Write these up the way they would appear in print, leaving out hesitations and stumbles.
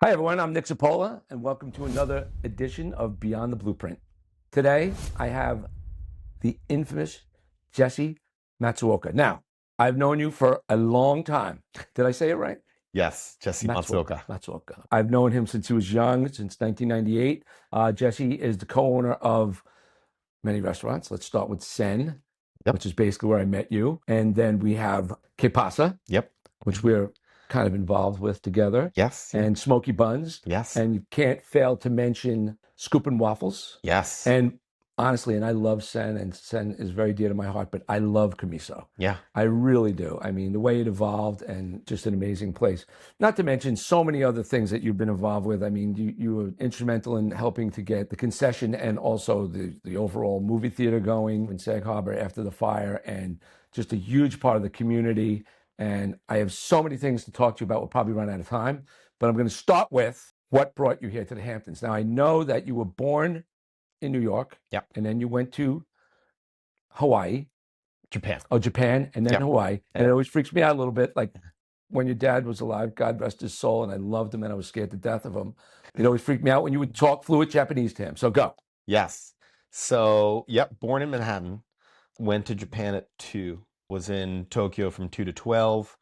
Hi, everyone. I'm Nick Zapola, and welcome to another edition of Beyond the Blueprint. Today, I have the infamous Jesse Matsuoka. Now, I've known you for a long time. Did I say it right? Yes, Jesse Matsuoka. Matsuoka. Matsuoka. I've known him since he was young, since 1998. Jesse is the co-owner of many restaurants. Let's start with Sen, Yep. which is basically where I met you. And then we have Que Pasa, Yep. which we're kind of involved with together, Yes. and Smoky Buns. Yes. And you can't fail to mention Scoop and Waffles. Yes. And honestly, and I love Sen, and Sen is very dear to my heart, but I love Camiso. Yeah. I really do. I mean, the way it evolved and just an amazing place. Not to mention so many other things that you've been involved with. I mean, you were instrumental in helping to get the concession and also the overall movie theater going in Sag Harbor after the fire, and just a huge part of the community. And I have so many things to talk to you about. We'll probably run out of time, but I'm going to start with what brought you here to the Hamptons. Now, I know that you were born in New York, Yep. and then you went to Hawaii, Japan. Japan, and then Yep. Hawaii. And it always freaks me out a little bit, like when your dad was alive, God rest his soul, and I loved him and I was scared to death of him. It always freaked me out when you would talk fluent Japanese to him. So go. Yes. So, yep, born in Manhattan, went to Japan at 2, was in Tokyo from 2 to 12,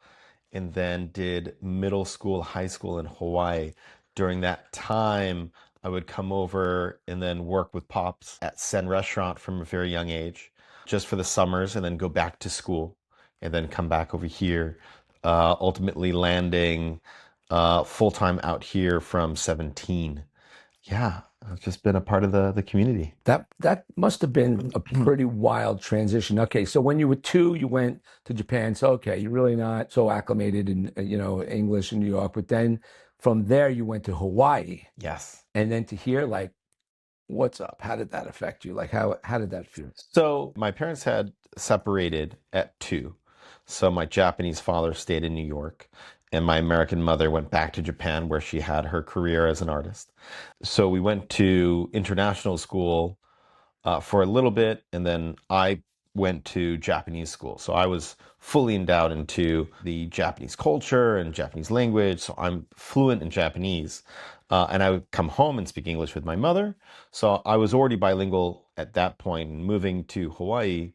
and then did middle school, high school in Hawaii. During that time, I would come over and then work with Pops at Sen Restaurant from a very young age, just for the summers, and then go back to school, and then come back over here, ultimately landing full-time out here from 17. Yeah, I've just been a part of the community. That must have been a pretty wild transition. Okay, so when you were two, you went to Japan. So okay, you're really not so acclimated in English in New York, but then from there you went to Hawaii, Yes. and then to here, like, what's up? How did that affect you? Like, how did that feel? So my parents had separated at 2. So my Japanese father stayed in New York, and my American mother went back to Japan where she had her career as an artist. So we went to international school for a little bit, and then I went to Japanese school. So I was fully endowed into the Japanese culture and Japanese language. So I'm fluent in Japanese. And I would come home and speak English with my mother. So I was already bilingual at that point. Moving to Hawaii,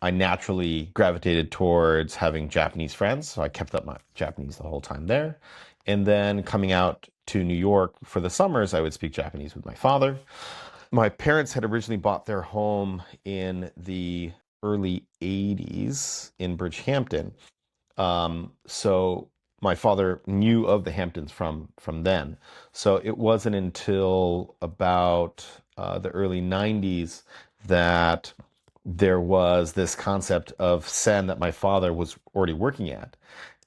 I naturally gravitated towards having Japanese friends. So I kept up my Japanese the whole time there. And then coming out to New York for the summers, I would speak Japanese with my father. My parents had originally bought their home in the early 80s in Bridgehampton. So my father knew of the Hamptons from then. So it wasn't until about the early 90s that there was this concept of Sen that my father was already working at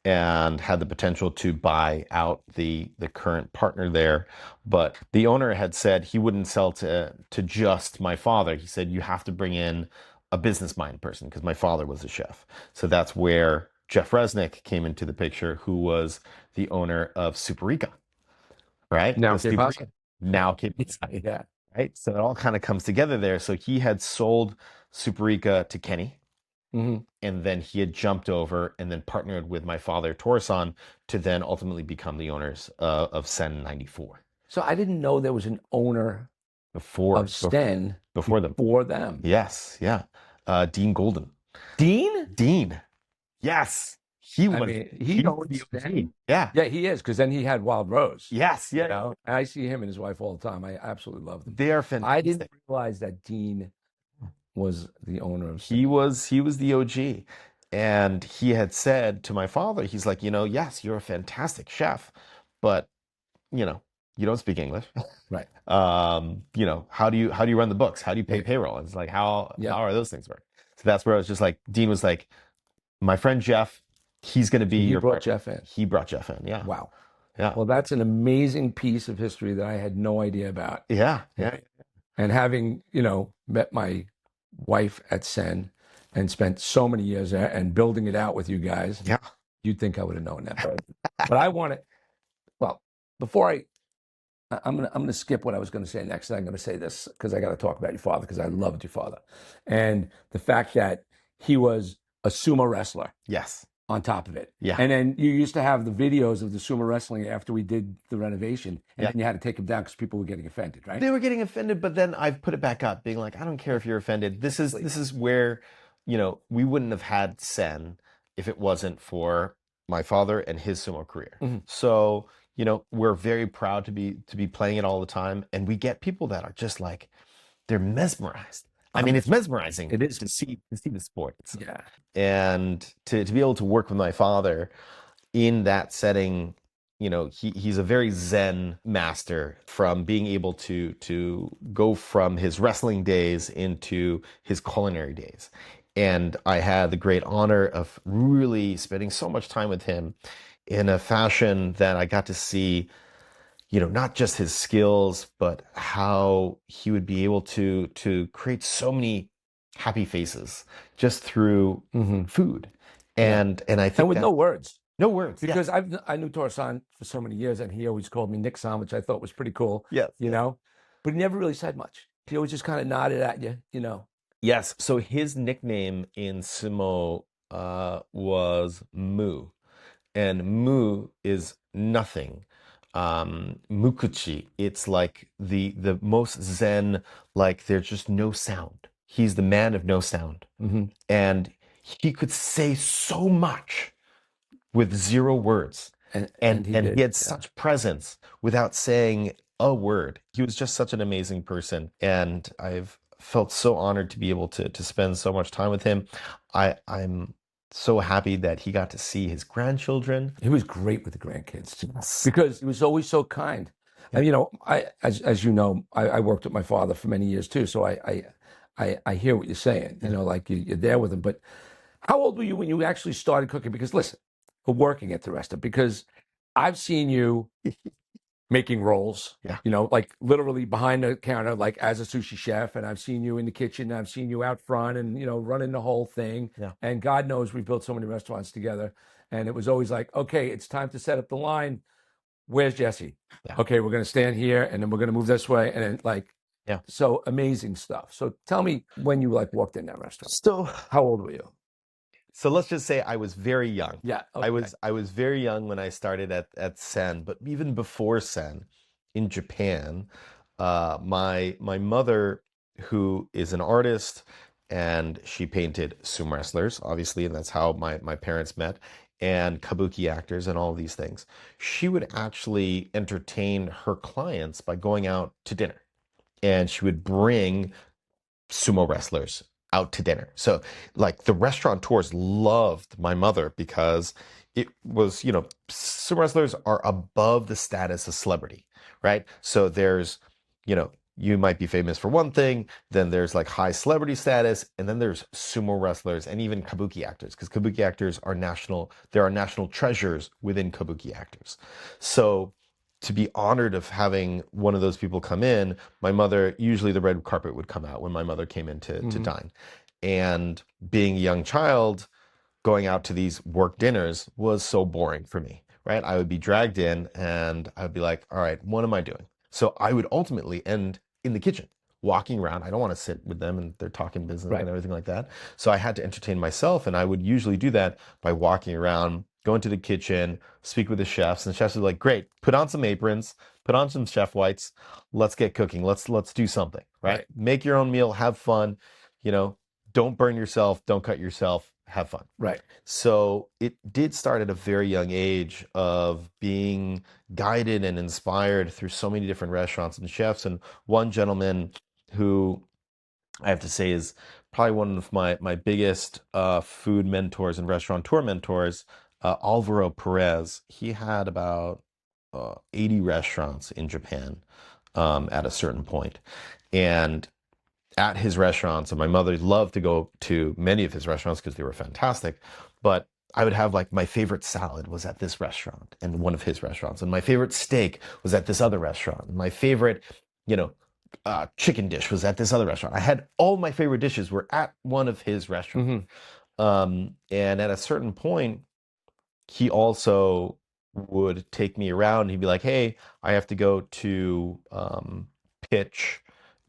and had the potential to buy out the current partner there. But the owner had said he wouldn't sell to just my father. He said you have to bring in a business mind person because my father was a chef. So that's where Jeff Resnick came into the picture, who was the owner of Superica, right? Now, The que Superica, pasa? now Cape Pizza, Yeah. right? So it all kind of comes together there. So he had sold Superica to Kenny, Hmm. and then he had jumped over and then partnered with my father Torson to then ultimately become the owners of Sen 94 So I didn't know there was an owner before of Sten before them. before them. Yes, yeah. Dean Golden. Dean? Dean. Yes, he I was mean, he he was owns the Sten. OG. Yeah. Yeah, he is, because then he had Wild Rose. Yes, You yeah. know, and I see him and his wife all the time. I absolutely love them. They are I didn't fantastic. realize that Dean was the owner of Sten. He was the OG. And he had said to my father, he's like, yes, you're a fantastic chef, but you know, you don't speak English. Right. How do you run the books? How do you pay Yeah. payroll? And it's like, how Yeah. are those things work? So that's where I was just like, Dean was like, my friend Jeff, he's going to be So he your brought partner. Jeff in. He brought Jeff in. Yeah. Wow. Yeah. Well, that's an amazing piece of history that I had no idea about. Yeah. Yeah. And having, met my wife at Sen and spent so many years there and building it out with you guys, Yeah. you'd think I would have known that. But I want to, well, before I'm gonna skip what I was gonna say next. And I'm gonna say this because I got to talk about your father because I loved your father, and the fact that he was a sumo wrestler. Yes. on top of it. Yeah. And then you used to have the videos of the sumo wrestling after we did the renovation, and Yeah. then you had to take them down because people were getting offended, right? They were getting offended, but then I've put it back up, being like, I don't care if you're offended. This is where, we wouldn't have had Sen if it wasn't for my father and his sumo career. Mhm. So, we're very proud to be playing it all the time, and we get people that are just like they're mesmerized. I mean, Um, it's mesmerizing it is, to see the sport. yeah. And to be able to work with my father in that setting, he's a very zen master from being able to go from his wrestling days into his culinary days. And I had the great honor of really spending so much time with him in a fashion that I got to see, not just his skills, but how he would be able to create so many happy faces just through Hmm. food. Yeah. And I And think with no that words. no words. Yeah. Because I knew Tor-san for so many years, and he always called me Nick-san, which I thought was pretty cool, Yes. you Yes. know. But he never really said much. He always just kind of nodded at you, you know. Yes. So his nickname in sumo was Mu, and Mu is nothing. Mukuchi, it's like the most zen, like there's just no sound. He's the man of no sound. Hmm. And he could say so much with zero words. And he And he did, had yeah. such presence without saying a word. He was just such an amazing person. And I've felt so honored to be able to spend so much time with him. I'm so happy that he got to see his grandchildren. He was great with the grandkids too, Yes. because he was always so kind. Yeah. And as you know, I worked with my father for many years too, so I hear what you're saying. Yeah. Like you're there with him. But how old were you when you actually started cooking? Because listen, we're working at the restaurant. Because I've seen you making rolls, Yeah. like literally behind the counter, like as a sushi chef. And I've seen you in the kitchen. And I've seen you out front and, running the whole thing. Yeah. And God knows we've built so many restaurants together. And it was always like, okay, it's time to set up the line. Where's Jesse? Yeah. Okay, we're going to stand here and then we're going to move this way. And then Yeah. so amazing stuff. So tell me when you walked in that restaurant. So How old were you? So let's just say I was very young. Yeah. I Okay. was I was very young when I started at Sen, but even before Sen, in Japan, my mother, who is an artist, and she painted sumo wrestlers, obviously, and that's how my parents met, and kabuki actors and all of these things. She would actually entertain her clients by going out to dinner, and she would bring sumo wrestlers out to dinner. So, like, the restaurateurs loved my mother because it was, sumo wrestlers are above the status of celebrity, right? So you might be famous for one thing, then there's like high celebrity status, and then there's sumo wrestlers and even kabuki actors, because kabuki actors are there are national treasures within kabuki actors. So to be honored of having one of those people come in, my mother, usually the red carpet would come out when my mother came in to Hmm. dine. And being a young child, going out to these work dinners was so boring for me, right? I would be dragged in and I would be like, all right, what am I doing? So I would ultimately end in the kitchen, walking around. I don't want to sit with them and they're talking business and Right. everything like that. So I had to entertain myself. And I would usually do that by walking around, go into the kitchen, speak with the chefs. And the chefs would be like, great, put on some aprons, put on some chef whites. Let's get cooking. Let's do something, right? Right. Make your own meal, have fun, you know, don't burn yourself, don't cut yourself, have fun. Right. So it did start at a very young age of being guided and inspired through so many different restaurants and chefs. And one gentleman who I have to say is probably one of my biggest food mentors and restaurateur mentors, Alvaro Perez. He had about 80 restaurants in Japan at a certain point. And at his restaurants, and my mother loved to go to many of his restaurants because they were fantastic. But I would have like my favorite salad was at this restaurant and one of his restaurants, and my favorite steak was at this other restaurant, and my favorite, you know, chicken dish was at this other restaurant. I had all my favorite dishes were at one of his restaurants. Hmm. And at a certain point, he also would take me around. He'd be like, "Hey, I have to go to pitch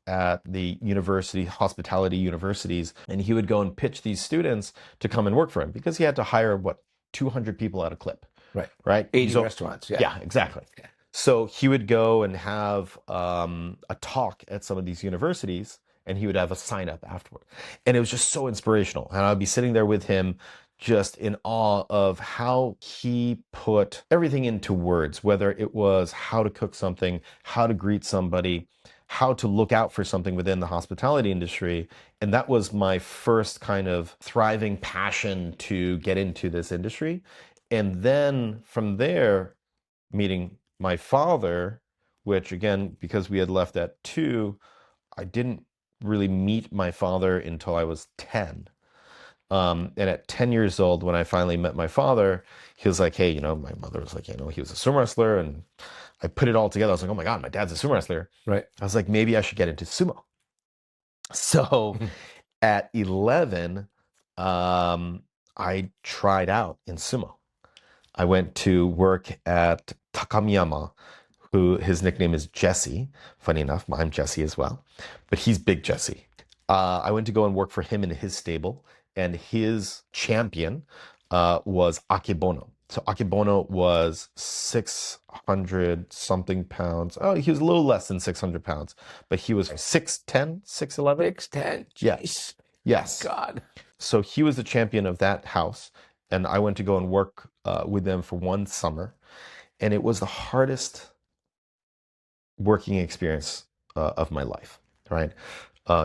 at the university, hospitality universities," and he would go and pitch these students to come and work for him because he had to hire what 200 people at a clip, Right. right? 80 So, restaurants. Yeah. yeah, exactly. Yeah. So he would go and have a talk at some of these universities, and he would have a sign up afterward. And it was just so inspirational. And I'd be sitting there with him, just in awe of how he put everything into words, whether it was how to cook something, how to greet somebody, how to look out for something within the hospitality industry. And that was my first kind of thriving passion to get into this industry. And then from there, meeting my father, which again, because we had left at 2, I didn't really meet my father until I was 10. And at 10 years old, when I finally met my father, he was like, hey, my mother was like, he was a sumo wrestler. And I put it all together. I was like, oh my God, my dad's a sumo wrestler. Right. I was like, maybe I should get into sumo. So at 11, I tried out in sumo. I went to work at Takamiyama, who his nickname is Jesse. Funny enough, I'm Jesse as well, but he's Big Jesse. I went to go and work for him in his stable, and his champion was Akebono. So Akebono was 600 something pounds. Oh, he was a little less than 600 pounds, but he was 6'10, 6'11. 6'10". Yes. Jeez. Yes. God. So he was the champion of that house, and I went to go and work with them for one summer, and it was the hardest working experience of my life. Right?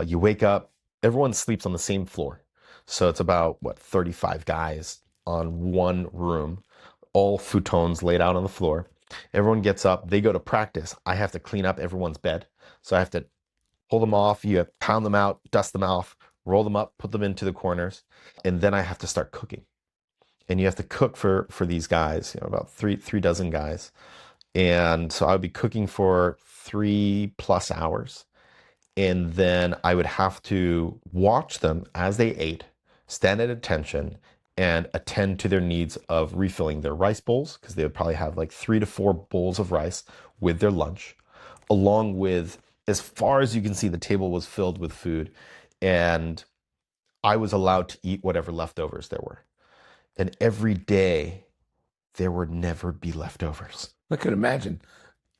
You wake up, everyone sleeps on the same floor, so it's about 35 guys on one room, all futons laid out on the floor. Everyone gets up, they go to practice. I have to clean up everyone's bed, so I have to pull them off, you pound them out, dust them off, roll them up, put them into the corners, and then I have to start cooking. And you have to cook for these guys, about three dozen guys. And so I would be cooking for 3+ hours, and then I would have to watch them as they ate, stand at attention, and attend to their needs of refilling their rice bowls, because they would probably have like 3 to 4 bowls of rice with their lunch, along with, as far as you can see, the table was filled with food, and I was allowed to eat whatever leftovers there were. And every day there would never be leftovers. I could imagine.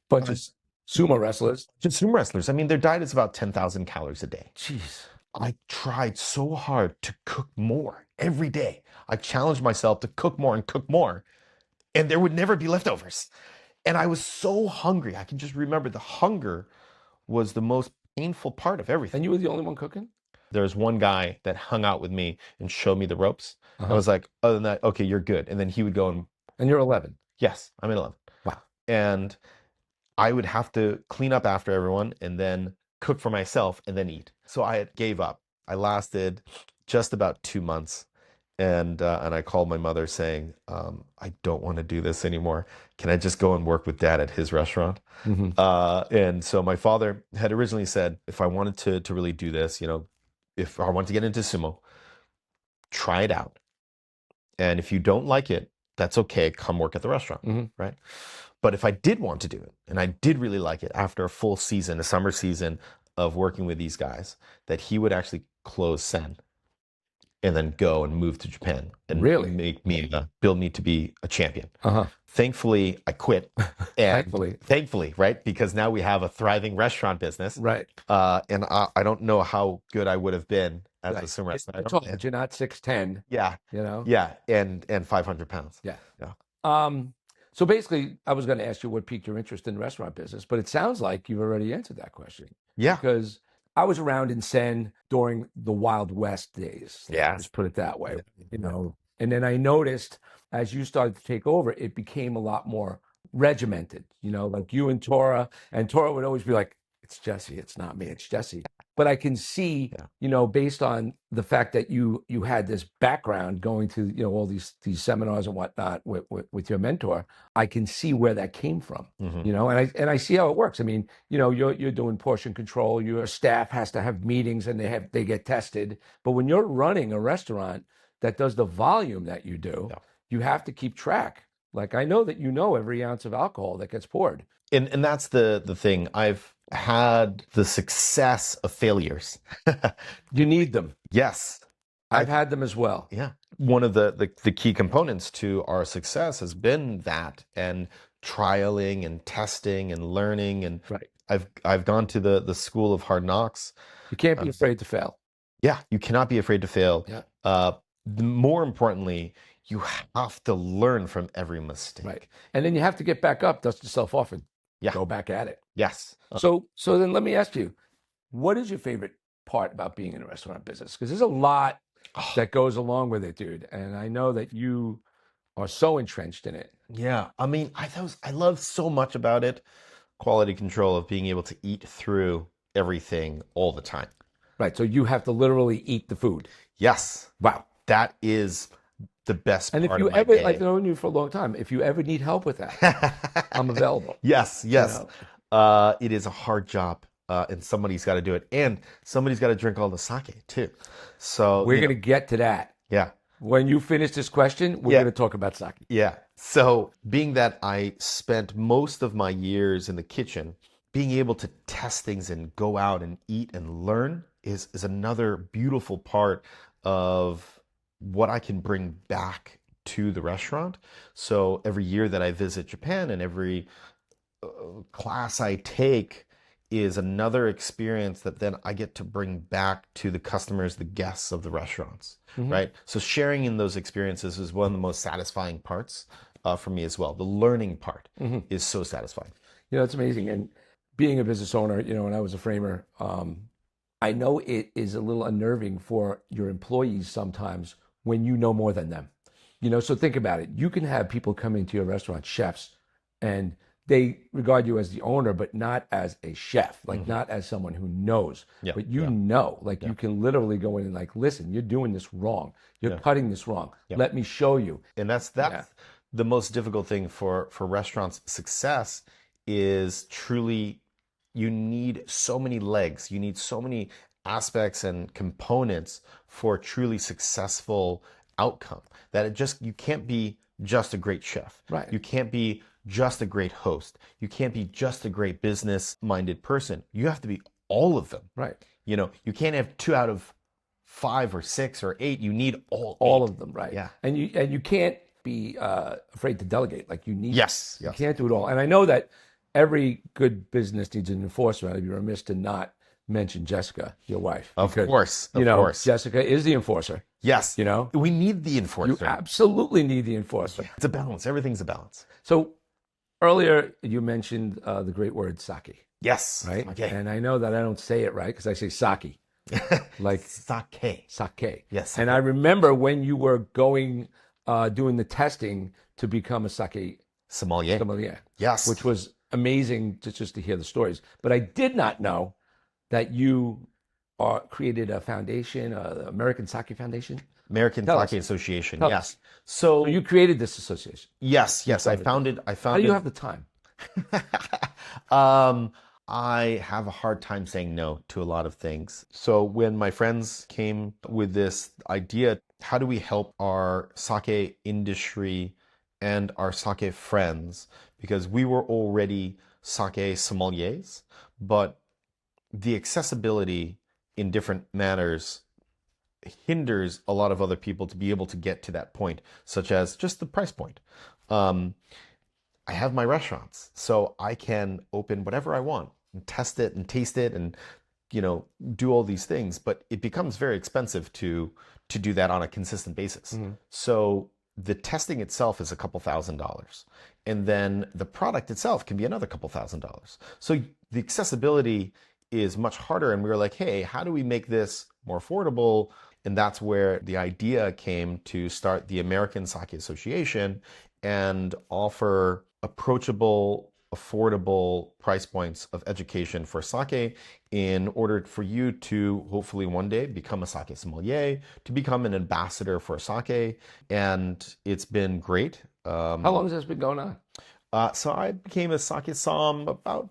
Bunch of sumo wrestlers. Just sumo wrestlers. I mean, their diet is about 10,000 calories a day. Jeez. I tried so hard to cook more every day. I challenged myself to cook more and cook more, and there would never be leftovers. And I was so hungry. I can just remember the hunger was the most painful part of everything. And you were the only one cooking? There was one guy that hung out with me and showed me the ropes. I Uh-huh. was like, other than that, okay, you're good. And then he would go and, And you're 11. yes, I'm at 11. Wow. And I would have to clean up after everyone and then cook for myself and then eat. So I gave up. I lasted just about 2 months. And I called my mother saying, I don't want to do this anymore. Can I just go and work with dad at his restaurant? Mm-hmm. And so my father had originally said, if I wanted to really do this, if I wanted to get into sumo, try it out. And if you don't like it, that's okay. Come work at the restaurant, Mm-hmm. right? But if I did want to do it, and I did really like it after a full season, a summer season of working with these guys, that he would actually close Sen and then go and move to Japan and Really? make me build me to be a champion. Uh-huh. Thankfully, I quit. And Thankfully, right? Because now we have a thriving restaurant business. right. And I don't know how good I would have been as a sumo wrestler. I told you, you're not 6'10". Yeah. Yeah, And 500 pounds. Yeah. Yeah. So basically, I was going to ask you what piqued your interest in the restaurant business, but it sounds like you've already answered that question. Yeah. Because I was around in Sen during the Wild West days. Yeah. Let's put it that way. And then I noticed as you started to take over, it became a lot more regimented, like you and Tora. And Tora would always be like, it's Jesse, it's not me, it's Jesse. But I can see, based on the fact that you had this background going to, all these seminars and whatnot with your mentor, I can see where that came from, Mm-hmm. and I see how it works. I mean, you're doing portion control, your staff has to have meetings and they get tested. But when you're running a restaurant that does the volume that you do, you have to keep track. Like I know that every ounce of alcohol that gets poured. And that's the thing. I've had the success of failures. You need them. Yes. I've had them as well. Yeah. one of the key components to our success has been that, and trialing and testing and learning. And Right. I've gone to the school of hard knocks. You can't be Um, afraid to fail. yeah, you cannot be afraid to fail. Yeah. Uh, More importantly, you have to learn from every Right. mistake. And then you have to get back up, dust yourself off, and Yeah. go back at it. Yes. So then let me ask you, what is your favorite part about being in the restaurant business? Because there's a lot Oh, that goes along with it, dude. And I know that you are so entrenched in it. yeah. I mean, I love so much about it. Quality control of being able to eat through everything all the time. Right. So you have to literally eat the food. Yes, Wow. that is the best And if part you of my ever, I've day. known you for a long time, if you ever need help with that, I'm available. Yes, You yes. know, It is a hard job, and somebody's got to do it, and somebody's got to drink all the sake too. So, we're going to get to that. yeah, When you finish this question, we're yeah, going to talk about sake. yeah. So, being that I spent most of my years in the kitchen, being able to test things and go out and eat and learn is another beautiful part of what I can bring back to the restaurant. So, every year that I visit Japan and every class I take is another experience that then I get to bring back to the customers, the guests of the restaurants, Mhm. right? So sharing in those experiences is one of the most satisfying parts for me as well. The learning part Mhm. is so satisfying. It's amazing. And being a business owner, when I was a framer, I know it is a little unnerving for your employees sometimes when you know more than them. So think about it. You can have people come into your restaurant, chefs, and they regard you as the owner, but not as a chef, like Hmm. not as someone who knows. Yeah, But yeah, like yeah, you can literally go in and like, listen, you're doing this wrong. You're yeah, cutting this wrong. yeah. Let me show you. And Yeah, that's the most difficult thing for restaurants success is truly you need so many legs, you need so many aspects and components for a truly successful outcome that it just you can't be just a great chef. right, You can't be just a great host. You can't be just a great business minded person. You have to be all of them. right. You can't have two out of five or six or eight. You need all All eight. of them, right? Yeah. And you can't be afraid to delegate. Like Yes, you yes. can't do it all. And I know that every good business needs an enforcer. I'd be remiss to not mention Jessica, your wife, Of because course, of course. Jessica is the enforcer. Yes, You know, we need the you enforcer. absolutely need the enforcer. It's a balance. Everything's a balance. So earlier you mentioned the great word sake, Yes. right? Okay. And I know that I don't say it right because I say sake, like Sake. sake. Yes, And sake. I remember when you were doing the testing to become a sake Sommelier. sommelier, which Yes. was amazing just to hear the stories. But I did not know that you created a foundation, American Sake Foundation. American Tell Sake us, Association. tell us. Yes. So you So created this association. yes, You yes. I started this. founded. I How do you founded. have the time? um, I have a hard time saying no to a lot of things. So when my friends came with this idea, how do we help our sake industry and our sake friends? Because we were already sake sommeliers, but the accessibility in different manners hinders a lot of other people to be able to get to that point, such as just the price point. Um, I have my restaurants, so I can open whatever I want and test it and taste it and do all these things, but it becomes very expensive to do that on a consistent basis. Mhm. So the testing itself is a couple $1,000s, and then the product itself can be another couple $1,000s. So the accessibility is much harder, and we were like, hey, how do we make this more affordable? And that's where the idea came to start the American Sake Association and offer approachable, affordable price points of education for sake in order for you to hopefully one day become a sake sommelier, to become an ambassador for sake. And it's been great. How long has this been going on? So I became a sake som about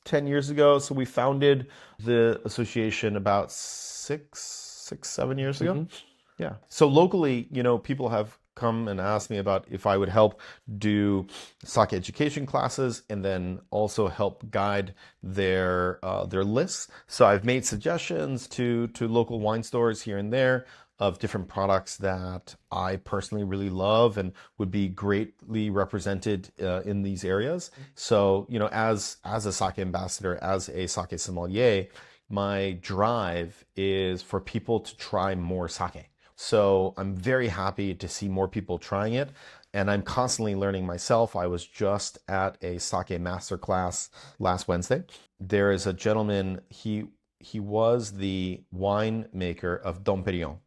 10 years ago. So we founded the association about 7 years ago. Hmm. Yeah. So locally, people have come and asked me about if I would help do sake education classes and then also help guide their lists. So I've made suggestions to local wine stores here and there. of different products that I personally really love and would be greatly represented in these areas. So, as a sake ambassador, as a sake sommelier, my drive is for people to try more sake. So I'm very happy to see more people trying it, and I'm constantly learning myself. I was just at a sake masterclass last Wednesday. There is a gentleman, he was the winemaker of Dom Perignon,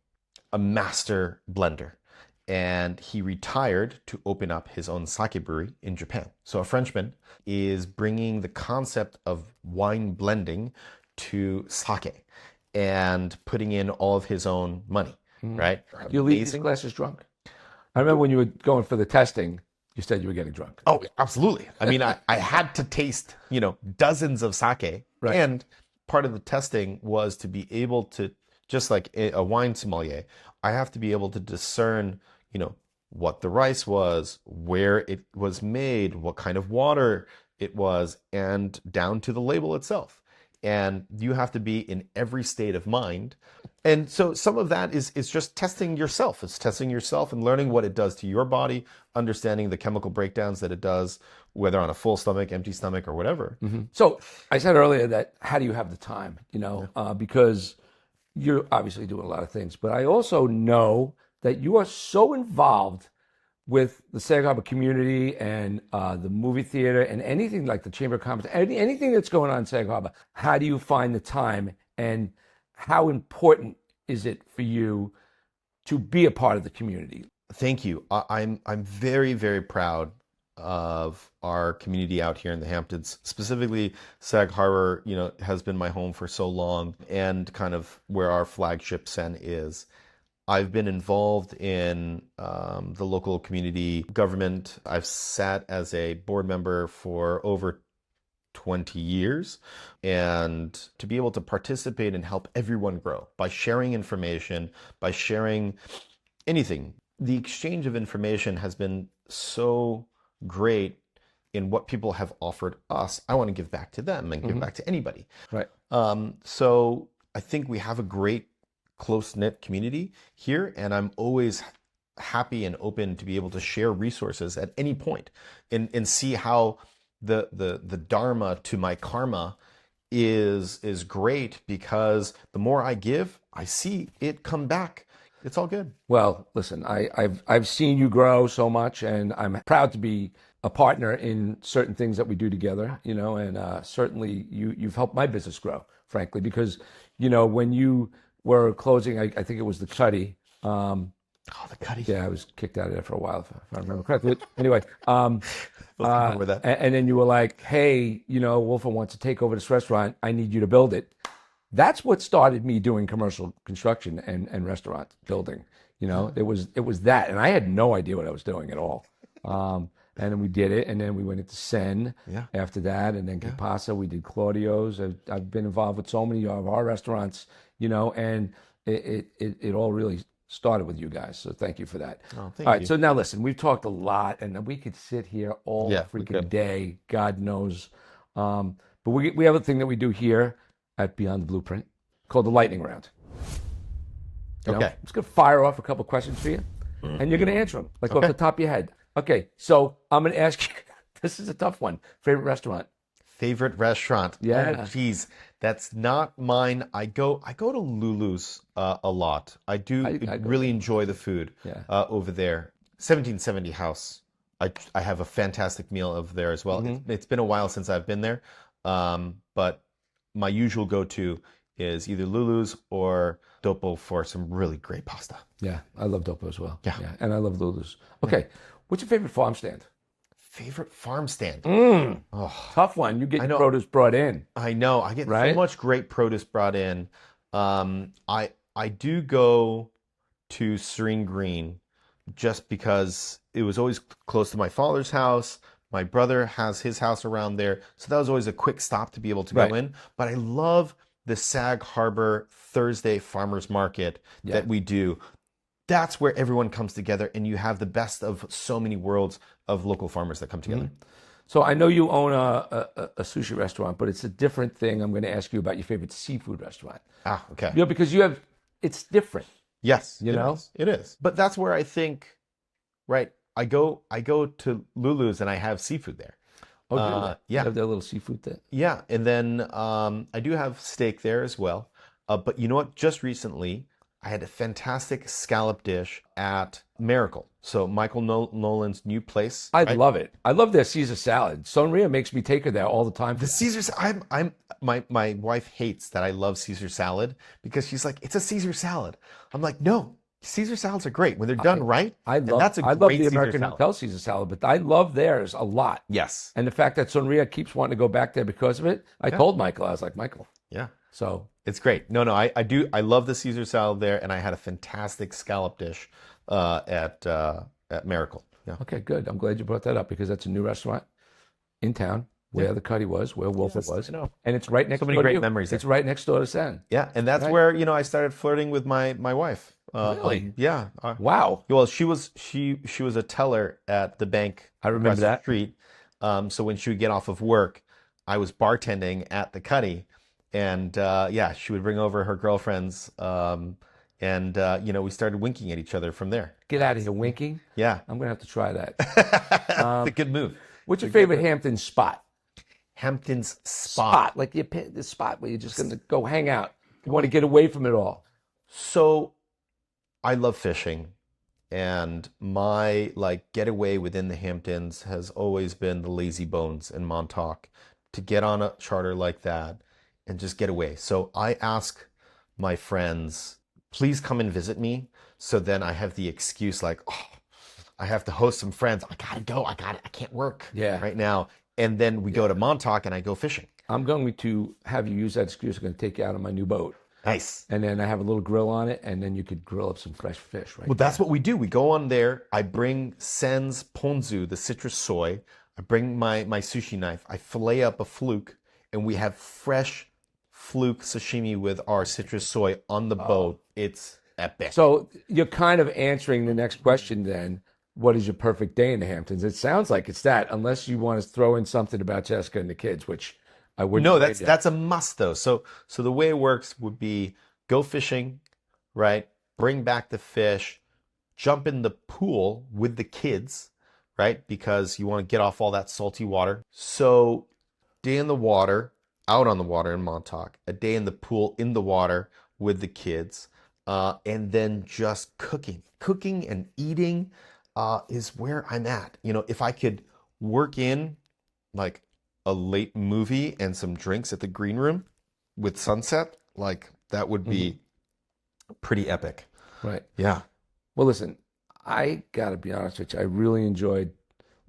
a master blender. And he retired to open up his own sake brewery in Japan. So a Frenchman is bringing the concept of wine blending to sake and putting in all of his own money, right? You leave these glasses drunk? I remember when you were going for the testing, you said you were getting drunk. Oh, absolutely. I mean, I had to taste, dozens of sake. Right. And part of the testing was to be able to, just like a wine sommelier, I have to be able to discern, what the rice was, where it was made, what kind of water it was, and down to the label itself. And you have to be in every state of mind. And so some of that is just testing yourself. It's testing yourself and learning what it does to your body, understanding the chemical breakdowns that it does, whether on a full stomach, empty stomach, or whatever. So I said earlier that how do you have the time, because you're obviously doing a lot of things, but I also know that you are so involved with the Sag Harbor community and the movie theater and anything like the Chamber of Commerce, anything that's going on in Sag Harbor. How do you find the time, and how important is it for you to be a part of the community? Thank you. I'm very, very proud of our community out here in the Hamptons. Specifically, Sag Harbor, has been my home for so long, and kind of where our flagship Sen is. I've been involved in the local community government. I've sat as a board member for over 20 years, and to be able to participate and help everyone grow by sharing information, by sharing anything. The exchange of information has been so great in what people have offered us. I want to give back to them and give back to anybody. Right. So I think we have a great close-knit community here, and I'm always happy and open to be able to share resources at any point and see how the dharma to my karma is great, because the more I give, I see it come back. It's all good. Well, listen, I've seen you grow so much, and I'm proud to be a partner in certain things that we do together, and certainly you've helped my business grow, frankly, because, when you were closing, I think it was the Cuddy. Oh, the Cuddy. Yeah, I was kicked out of there for a while, if I remember correctly. Anyway, that. and then you were like, hey, Wolfram wants to take over this restaurant. I need you to build it. That's what started me doing commercial construction and restaurant building. It was that, and I had no idea what I was doing at all. And then we did it, and then we went into Sen after that, and then Que Pasa. We did Claudio's. I've been involved with so many of our restaurants, and it all really started with you guys. So thank you for that. Oh, all right, so now listen, we've talked a lot, and we could sit here all freaking day, God knows. But we have a thing that we do here at Beyond the Blueprint called the lightning round. Okay. I'm just going to fire off a couple questions for you, and you're going to answer them, like off the top of your head. Okay, so I'm going to ask you, this is a tough one. Favorite restaurant? Favorite restaurant? Yeah. Oh, geez, that's not mine. I go to Lulu's a lot. I really enjoy the food over there. 1770 House. I have a fantastic meal over there as well. It's been a while since I've been there, but my usual go-to is either Lulu's or Dopo for some really great pasta. Yeah, I love Dopo as well. Yeah. And I love Lulu's. Okay, what's your favorite farm stand? Favorite farm stand? Oh, tough one. You get your produce brought in. I know. I get so much great produce brought in. I do go to Serene Green just because it was always close to my father's house. My brother has his house around there. So that was always a quick stop to be able to go in. But I love the Sag Harbor Thursday Farmers Market that we do. That's where everyone comes together, and you have the best of so many worlds of local farmers that come together. So I know you own a sushi restaurant, but it's a different thing. I'm going to ask you about your favorite seafood restaurant. Ah, okay. Because it's different. Yes, You it know? is. It is. But that's where I think, right? I go to Lulu's and I have seafood there. Oh, do they? They Yeah, have their little seafood thing. yeah, and then I do have steak there as well. But you know what? Just recently, I had a fantastic scallop dish at Miracle. So Michael Nolan's new place, I right? love it. I love their Caesar salad. Sonia makes me take her there all the time for The that. Caesar. My wife hates that I love Caesar salad because she's like, it's a Caesar salad. I'm like, no, Caesar salads are great when they're done I right, I and love that's a I love great the Caesar American salad. Hotel Caesar salad, but I love theirs a lot. Yes. And the fact that Sonria keeps wanting to go back there because of it, I Yeah. told Michael, I was like, Michael, Yeah. so It's great. No, no, I do. I love the Caesar salad there, and I had a fantastic scallop dish at Miracle. Yeah. okay, good. I'm glad you brought that up because that's a new restaurant in town where Yeah. the Cuddy was, where Wilford Yes, I was, know. and it's right So next many door to great you. memories It's there. right next door to Sen. Yeah, and that's Right? where, I started flirting with my wife. Really? Yeah. Wow. Well, she was a teller at the bank I remember across the that. street. So when she would get off of work, I was bartending at the Cuddy, and yeah, she would bring over her girlfriends, and we started winking at each other from there. Get out of here, winking. Yeah, I'm gonna have to try that. it's a good move. What's your favorite Hampton spot? Hampton's Spa. Spot, like the spot where you're just gonna go hang out. You want to get away from it all. So I love fishing, and my like getaway within the Hamptons has always been the Lazy Bones in Montauk, to get on a charter like that and just get away. So I ask my friends, please come and visit me. So then I have the excuse like, oh, I have to host some friends. I gotta go. I can't work Yeah. right now. And then we go to Montauk and I go fishing. I'm going to have you use that excuse. I'm going to take you out on my new boat. Nice. And then I have a little grill on it, and then you could grill up some fresh fish, right? Well, that's what we do. We go on there. I bring Sen's ponzu, the citrus soy. I bring my sushi knife. I fillet up a fluke, and we have fresh fluke sashimi with our citrus soy on the boat. It's epic. So you're kind of answering the next question then. What is your perfect day in the Hamptons? It sounds like it's that, unless you want to throw in something about Jessica and the kids, which I wouldn't. No, blame you. that's a must though. So the way it works would be go fishing, right? Bring back the fish, jump in the pool with the kids, right? Because you want to get off all that salty water. So day in the water, out on the water in Montauk, a day in the pool in the water with the kids, and then just cooking and eating is where I'm at. If I could work in like a late movie and some drinks at the green room with sunset, like that would be pretty epic. Right. Yeah. Well, listen, I got to be honest with you. I really enjoyed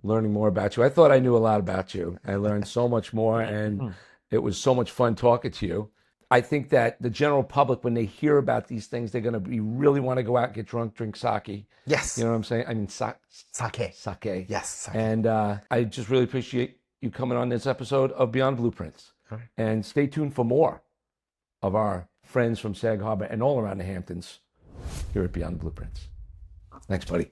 learning more about you. I thought I knew a lot about you. I learned so much more, and it was so much fun talking to you. I think that the general public, when they hear about these things, they're going to be really want to go out and get drunk, drink sake. Yes. You know what I'm saying? I mean, Sake. sake. Yes. Sake. And I just really appreciate you coming on this episode of Beyond Blueprints. All right. And stay tuned for more of our friends from Sag Harbor and all around the Hamptons here at Beyond Blueprints. Thanks, buddy.